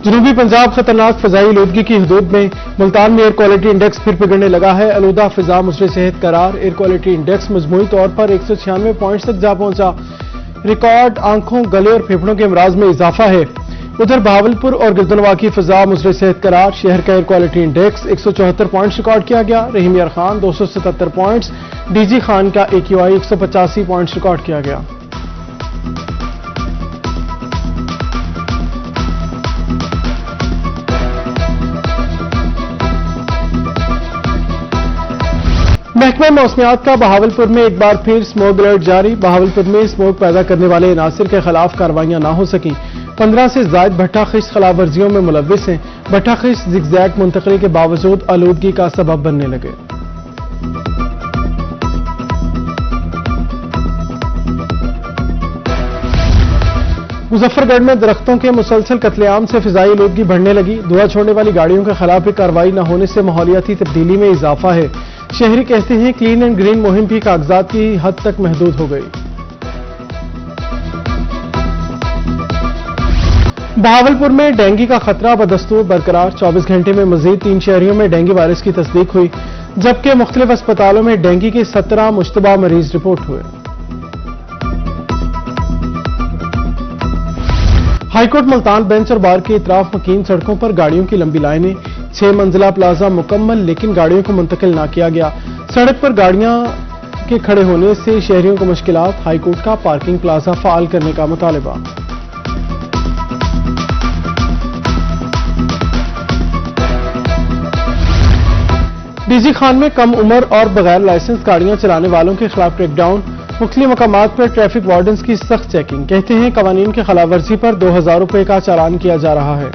جنوبی پنجاب خطرناک فضائی آلودگی کی حدود میں، ملتان میں ایئر کوالٹی انڈیکس پھر بگڑنے لگا ہے۔ آلودہ فضا مزر صحت قرار، ایئر کوالٹی انڈیکس مجموعی طور پر 196 پوائنٹس تک جا پہنچا۔ ریکارڈ آنکھوں، گلے اور پھیپھڑوں کے امراض میں اضافہ ہے۔ ادھر بہاولپور اور گردنوا کی فضا مزر صحت قرار، شہر کا air quality index 174 points record کیا گیا۔ Rahim Yar Khan 277 points, D G Khan کا AQI 185 پوائنٹس ریکارڈ کیا گیا۔ محکمہ موسمیات کا بہاولپور میں ایک بار پھر اسموگ الرٹ جاری۔ بہاولپور میں اسموگ پیدا کرنے والے عناصر کے خلاف کارروائیاں نہ ہو سکیں۔ 15 سے زائد بھٹا خشت خلاف ورزیوں میں ملوث ہیں۔ بھٹا خشت زگ زیگ منتقلی کے باوجود آلودگی کا سبب بننے لگے۔ مظفر گڑھ میں درختوں کے مسلسل قتل عام سے فضائی آلودگی بڑھنے لگی۔ دھواں چھوڑنے والی گاڑیوں کے خلاف بھی کارروائی نہ ہونے سے ماحولیاتی تبدیلی میں اضافہ ہے۔ شہری کہتے ہیں کلین اینڈ گرین مہم بھی کاغذات کی حد تک محدود ہو گئی۔ بہاولپور میں ڈینگی کا خطرہ بدستور برقرار، 24 گھنٹے میں مزید 3 شہریوں میں ڈینگی وائرس کی تصدیق ہوئی، جبکہ مختلف اسپتالوں میں ڈینگی کے 17 مشتبہ مریض رپورٹ ہوئے۔ ہائی کورٹ ملتان بینچ اور بار کے اطراف مکین سڑکوں پر گاڑیوں کی لمبی لائنیں، 6 منزلہ پلازہ مکمل لیکن گاڑیوں کو منتقل نہ کیا گیا۔ سڑک پر گاڑیاں کے کھڑے ہونے سے شہریوں کو مشکلات، ہائی کورٹ کا پارکنگ پلازہ فعال کرنے کا مطالبہ۔ ڈی جی خان میں کم عمر اور بغیر لائسنس گاڑیاں چلانے والوں کے خلاف کریک ڈاؤن، مختلف مقامات پر ٹریفک وارڈنز کی سخت چیکنگ، کہتے ہیں قوانین کی خلاف ورزی پر 2000 روپے کا چالان کیا جا رہا ہے۔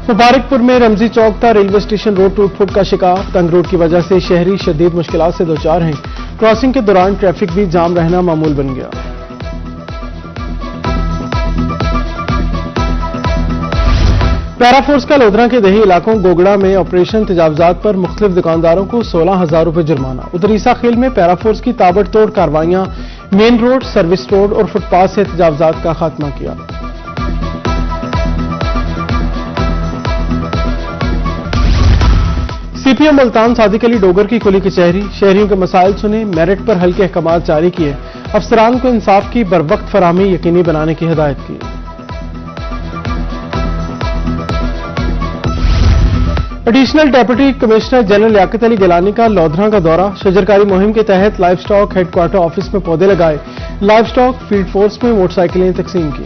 مبارک پور میں رمزی چوک تا ریلوے اسٹیشن روڈ ٹوٹ پھوٹ کا شکار، تنگ روڈ کی وجہ سے شہری شدید مشکلات سے دوچار ہیں۔ کراسنگ کے دوران ٹریفک بھی جام رہنا معمول بن گیا۔ پیرا فورس کا لودھرا کے دیہی علاقوں گوگڑا میں آپریشن تجاوزات پر مختلف دکانداروں کو 16,000 روپے جرمانہ۔ ادھر عیسیٰ خیل میں پیرا فورس کی تابڑ توڑ کارروائیاں، مین روڈ، سروس روڈ اور فٹ پاتھ سے تجاوزات کا خاتمہ کیا۔ سی پی ایم ملتان صادق علی ڈوگر کی کھلی کچہری، شہریوں کے مسائل سنے، میرٹ پر حل کے احکامات جاری کیے، افسران کو انصاف کی بروقت فراہمی یقینی بنانے کی ہدایت کی۔ Additional deputy commissioner general Liaquat Ali Gilani کا لودھرا کا دورہ، شجرکاری مہم کے تحت livestock headquarter office میں پودے لگائے، لائف سٹاک فیلڈ فورس میں موٹر سائیکلیں تقسیم کی۔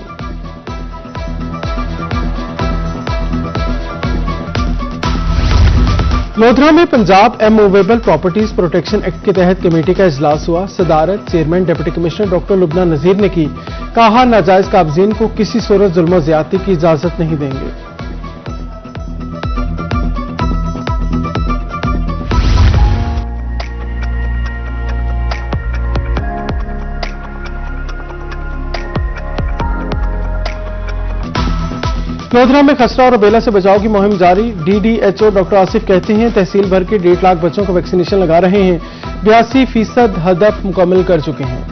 لودھرا میں Punjab immovable properties protection act کے تحت کمیٹی کا اجلاس ہوا۔ صدارت chairman deputy commissioner doctor Lubna Nazir نے کی، کہا ناجائز قابضین کو کسی صورت ظلم و زیادتی کی اجازت نہیں دیں گے۔ لودھرا میں خسرہ اور روبیلا سے بچاؤ کی مہم جاری، DDHO ڈاکٹر آصف کہتے ہیں تحصیل بھر کے 1.5 لاکھ بچوں کو ویکسینیشن لگا رہے ہیں، 82% ہدف مکمل کر چکے ہیں۔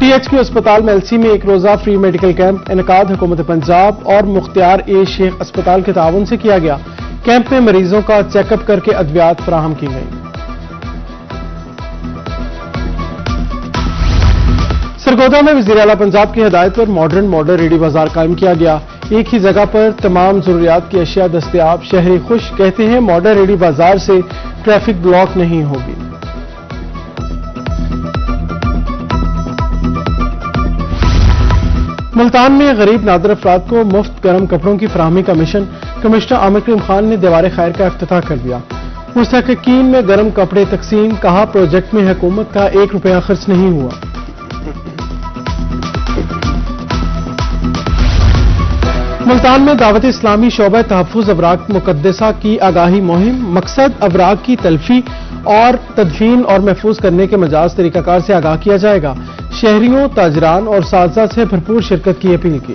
THQ اسپتال میلسی میں ایک روزہ فری میڈیکل کیمپ انعقاد حکومت پنجاب اور مختار اے شیخ اسپتال کے تعاون سے کیا گیا۔ کیمپ میں مریضوں کا چیک اپ کر کے ادویات فراہم کی گئی۔ سرگودا میں وزیر اعلیٰ پنجاب کی ہدایت پر ماڈرن ماڈل ریڈی بازار قائم کیا گیا، ایک ہی جگہ پر تمام ضروریات کی اشیاء دستیاب، شہری خوش، کہتے ہیں ماڈرن ریڈی بازار سے ٹریفک بلاک نہیں ہوگی۔ ملتان میں غریب نادر افراد کو مفت گرم کپڑوں کی فراہمی کا مشن، کمشنر عامر کریم خان نے دیوار خیر کا افتتاح کر دیا۔ مستحقین میں گرم کپڑے تقسیم، کہا پروجیکٹ میں حکومت کا 1 روپیہ خرچ نہیں ہوا۔ ملتان میں دعوت اسلامی شعبہ تحفظ اوراق مقدسہ کی آگاہی مہم، مقصد اوراق کی تلفی اور تدفین اور محفوظ کرنے کے مجاز طریقہ کار سے آگاہ کیا جائے گا، شہریوں، تاجران اور اساتذہ سے بھرپور شرکت کی اپیل کی۔